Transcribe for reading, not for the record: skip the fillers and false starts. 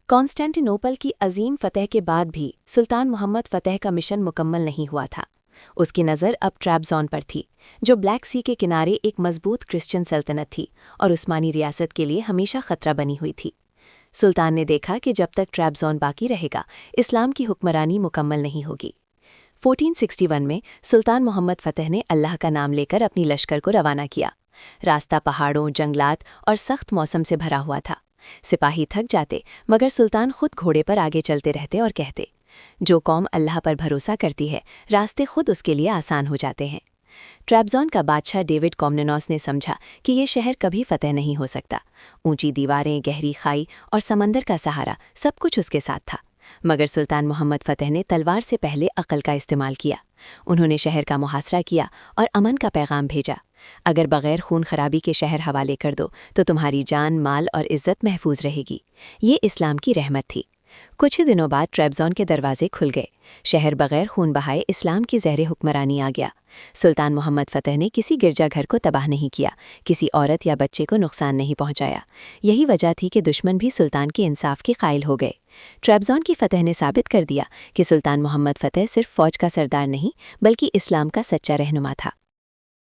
کانسٹینٹینوپل کی عظیم فتح کے بعد بھی سلطان محمد فتح کا مشن مکمل نہیں ہوا تھا۔ اس کی نظر اب ٹریبزون پر تھی، جو بلیک سی کے کنارے ایک مضبوط کرسچن سلطنت تھی اور عثمانی ریاست کے لیے ہمیشہ خطرہ بنی ہوئی تھی۔ سلطان نے دیکھا کہ جب تک ٹریبزون باقی رہے گا، اسلام کی حکمرانی مکمل نہیں ہوگی۔ 1461 میں سلطان محمد فتح نے اللہ کا نام لے کر اپنی لشکر کو روانہ کیا۔ راستہ پہاڑوں، جنگلات اور سخت موسم سے بھرا ہوا تھا۔ سپاہی تھک جاتے، مگر سلطان خود گھوڑے پر آگے چلتے رہتے اور کہتے، جو قوم اللہ پر بھروسہ کرتی ہے، راستے خود اس کے لیے آسان ہو جاتے ہیں۔ ٹریبزون کا بادشاہ ڈیوڈ کامنینوس نے سمجھا کہ یہ شہر کبھی فتح نہیں ہو سکتا۔ اونچی دیواریں، گہری کھائی اور سمندر کا سہارا، سب کچھ اس کے ساتھ تھا۔ مگر سلطان محمد فتح نے تلوار سے پہلے عقل کا استعمال کیا۔ انہوں نے شہر کا محاصرہ کیا اور امن کا پیغام بھیجا۔ اگر بغیر خون خرابی کے شہر حوالے کر دو تو تمہاری جان، مال اور عزت محفوظ رہے گی۔ یہ اسلام کی رحمت تھی۔ کچھ ہی دنوں بعد ٹریبزون کے دروازے کھل گئے۔ شہر بغیر خون بہائے اسلام کی زہر حکمرانی آ گیا۔ سلطان محمد فتح نے کسی گرجا گھر کو تباہ نہیں کیا، کسی عورت یا بچے کو نقصان نہیں پہنچایا۔ یہی وجہ تھی کہ دشمن بھی سلطان کے انصاف کے قائل ہو گئے۔ ٹریبزون کی فتح نے ثابت کر دیا کہ سلطان محمد فتح صرف فوج کا سردار نہیں، بلکہ اسلام کا سچا رہنما تھا۔